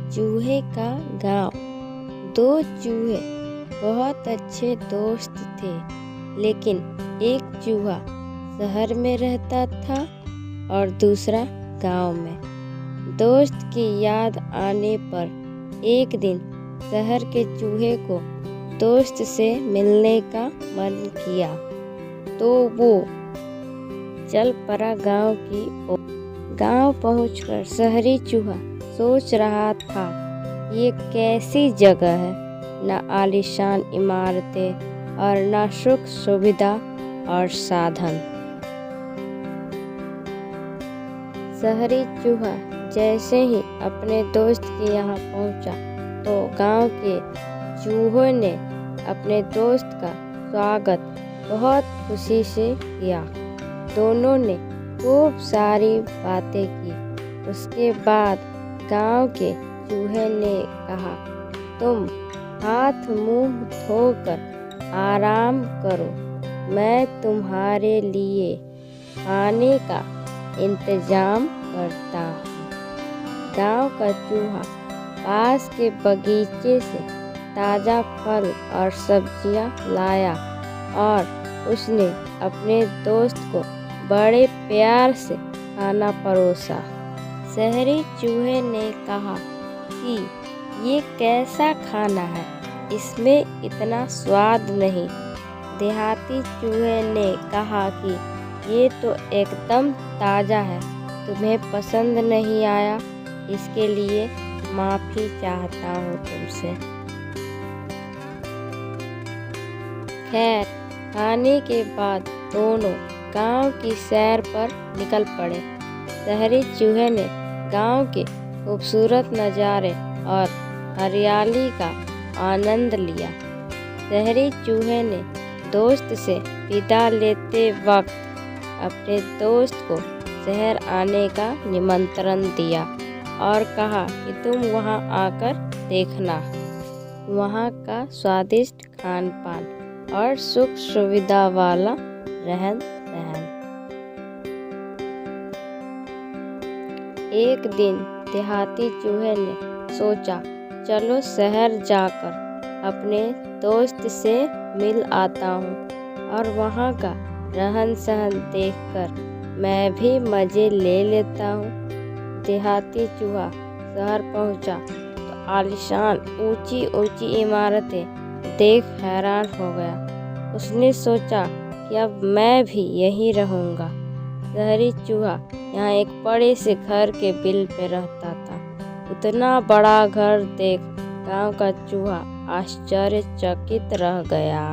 चूहे का गांव। दो चूहे बहुत अच्छे दोस्त थे, लेकिन एक चूहा शहर में रहता था और दूसरा गांव में। दोस्त की याद आने पर एक दिन शहर के चूहे को दोस्त से मिलने का मन किया, तो वो चल पड़ा गांव की ओर। गांव पहुंचकर शहरी चूहा सोच रहा था, ये कैसी जगह है, न आलीशान इमारतें और न सुख सुविधा और साधन। शहरी चूहा जैसे ही अपने दोस्त के यहाँ पहुंचा, तो गांव के चूहों ने अपने दोस्त का स्वागत बहुत खुशी से किया। दोनों ने खूब सारी बातें की। उसके बाद गांव के चूहे ने कहा, तुम हाथ मुंह धोकर आराम करो, मैं तुम्हारे लिए खाने का इंतजाम करता हूँ। गांव का चूहा पास के बगीचे से ताज़ा फल और सब्जियां लाया और उसने अपने दोस्त को बड़े प्यार से खाना परोसा। शहरी चूहे ने कहा कि ये कैसा खाना है, इसमें इतना स्वाद नहीं। देहाती चूहे ने कहा कि ये तो एकदम ताज़ा है, तुम्हें पसंद नहीं आया, इसके लिए माफ़ी चाहता हूँ तुमसे। खैर, खाने के बाद दोनों गांव की सैर पर निकल पड़े। शहरी चूहे ने गांव के खूबसूरत नज़ारे और हरियाली का आनंद लिया। शहरी चूहे ने दोस्त से विदा लेते वक्त अपने दोस्त को शहर आने का निमंत्रण दिया और कहा कि तुम वहां आकर देखना, वहां का स्वादिष्ट खान पान और सुख सुविधा वाला रहन सहन। एक दिन देहाती चूहे ने सोचा, चलो शहर जाकर अपने दोस्त से मिल आता हूँ और वहाँ का रहन सहन देखकर मैं भी मज़े ले लेता हूँ। देहाती चूहा शहर पहुँचा तो आलीशान ऊंची ऊंची इमारतें देख हैरान हो गया। उसने सोचा कि अब मैं भी यहीं रहूँगा। शहरी चूहा यहाँ एक बड़े से घर के बिल पे रहता था। उतना बड़ा घर देख गांव का चूहा आश्चर्यचकित रह गया।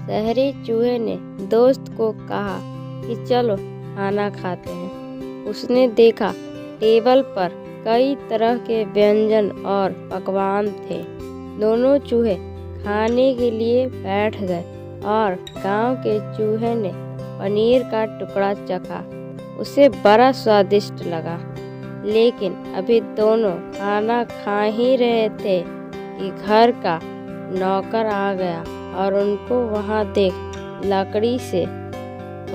शहरी चूहे ने दोस्त को कहा कि चलो खाना खाते हैं। उसने देखा टेबल पर कई तरह के व्यंजन और पकवान थे। दोनों चूहे खाने के लिए बैठ गए और गांव के चूहे ने पनीर का टुकड़ा चखा। उसे बड़ा स्वादिष्ट लगा, लेकिन अभी दोनों खाना खा ही रहे थे कि घर का नौकर आ गया और उनको वहां देख लकड़ी से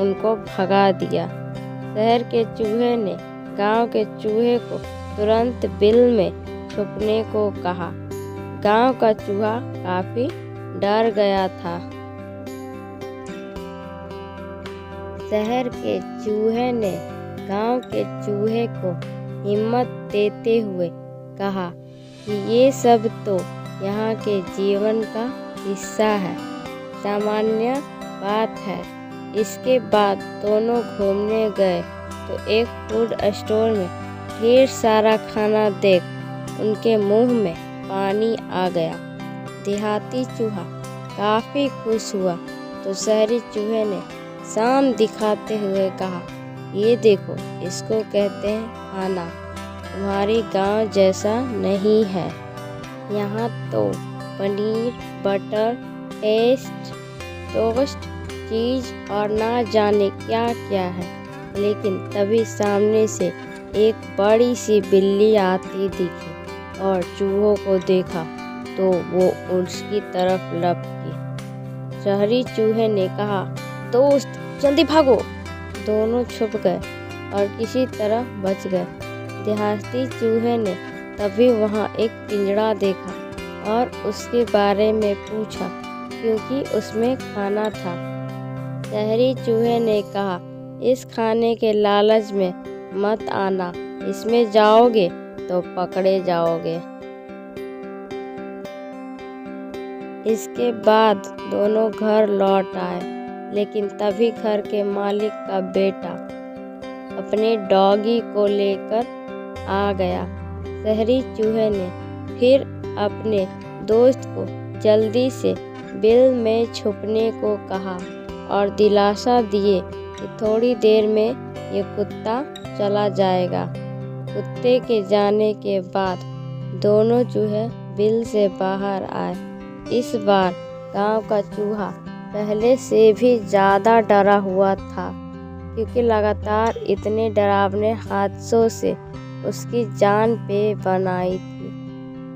उनको भगा दिया। शहर के चूहे ने गांव के चूहे को तुरंत बिल में छुपने को कहा। गांव का चूहा काफी डर गया था। शहर के चूहे ने गांव के चूहे को हिम्मत देते हुए कहा कि ये सब तो यहाँ के जीवन का हिस्सा है, सामान्य बात है। इसके बाद दोनों घूमने गए तो एक फूड स्टोर में ढेर सारा खाना देख उनके मुंह में पानी आ गया। देहाती चूहा काफ़ी खुश हुआ तो शहरी चूहे ने शान दिखाते हुए कहा, ये देखो, इसको कहते हैं खाना, तुम्हारे गांव जैसा नहीं है। यहाँ तो पनीर, बटर, टोस्ट, चीज़ और ना जाने क्या क्या है। लेकिन तभी सामने से एक बड़ी सी बिल्ली आती दिखी और चूहों को देखा तो वो उसकी तरफ लपकी। शहरी चूहे ने कहा, दोस्त जल्दी भागो। दोनों छुप गए और किसी तरह बच गए। देहाती चूहे ने तभी वहाँ एक पिंजरा देखा और उसके बारे में पूछा क्योंकि उसमें खाना था। शहरी चूहे ने कहा, इस खाने के लालच में मत आना, इसमें जाओगे तो पकड़े जाओगे। इसके बाद दोनों घर लौट आए, लेकिन तभी घर के मालिक का बेटा अपने डॉगी को लेकर आ गया। शहरी चूहे ने फिर अपने दोस्त को जल्दी से बिल में छुपने को कहा और दिलासा दिए कि थोड़ी देर में ये कुत्ता चला जाएगा। कुत्ते के जाने के बाद दोनों चूहे बिल से बाहर आए। इस बार गांव का चूहा पहले से भी ज़्यादा डरा हुआ था, क्योंकि लगातार इतने डरावने हादसों से उसकी जान पे बनाई थी।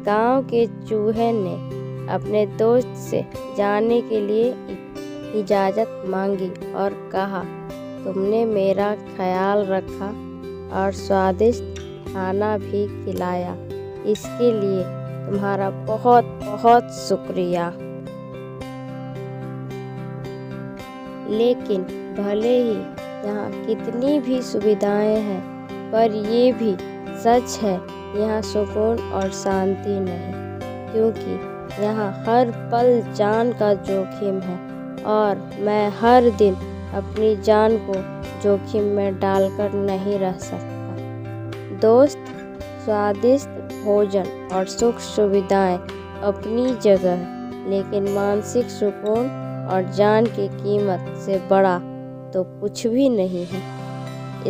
गांव के चूहे ने अपने दोस्त से जाने के लिए इजाज़त मांगी और कहा, तुमने मेरा ख्याल रखा और स्वादिष्ट खाना भी खिलाया, इसके लिए तुम्हारा बहुत बहुत शुक्रिया। लेकिन भले ही यहाँ कितनी भी सुविधाएं हैं, पर ये भी सच है यहाँ सुकून और शांति नहीं, क्योंकि यहाँ हर पल जान का जोखिम है और मैं हर दिन अपनी जान को जोखिम में डालकर नहीं रह सकता। दोस्त, स्वादिष्ट भोजन और सुख सुविधाएं अपनी जगह, लेकिन मानसिक सुकून और जान की कीमत से बड़ा तो कुछ भी नहीं है।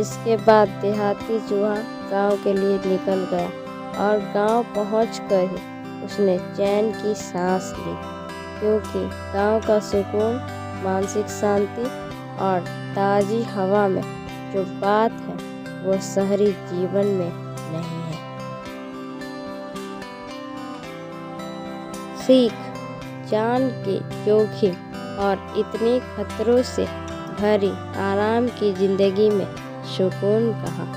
इसके बाद देहाती चूहा गांव के लिए निकल गया और गांव पहुंचकर ही उसने चैन की सांस ली, क्योंकि गांव का सुकून, मानसिक शांति और ताज़ी हवा में जो बात है वो शहरी जीवन में नहीं है। सीख, जान के जोखिम और इतने खतरों से भरी आराम की जिंदगी में सुकून कहाँ।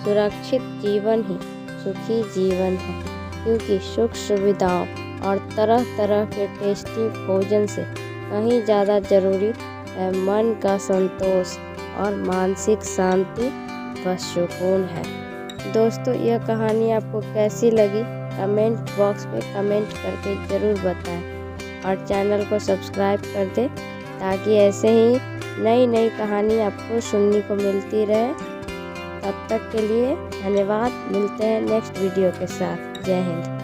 सुरक्षित जीवन ही सुखी जीवन है, क्योंकि सुख सुविधाओं और तरह तरह के टेस्टी भोजन से कहीं ज़्यादा ज़रूरी है मन का संतोष और मानसिक शांति व सुकून है। दोस्तों, यह कहानी आपको कैसी लगी कमेंट बॉक्स में कमेंट करके ज़रूर बताएं और चैनल को सब्सक्राइब कर दें, ताकि ऐसे ही नई नई कहानी आपको सुनने को मिलती रहे। तब तक के लिए धन्यवाद। मिलते हैं नेक्स्ट वीडियो के साथ। जय हिंद।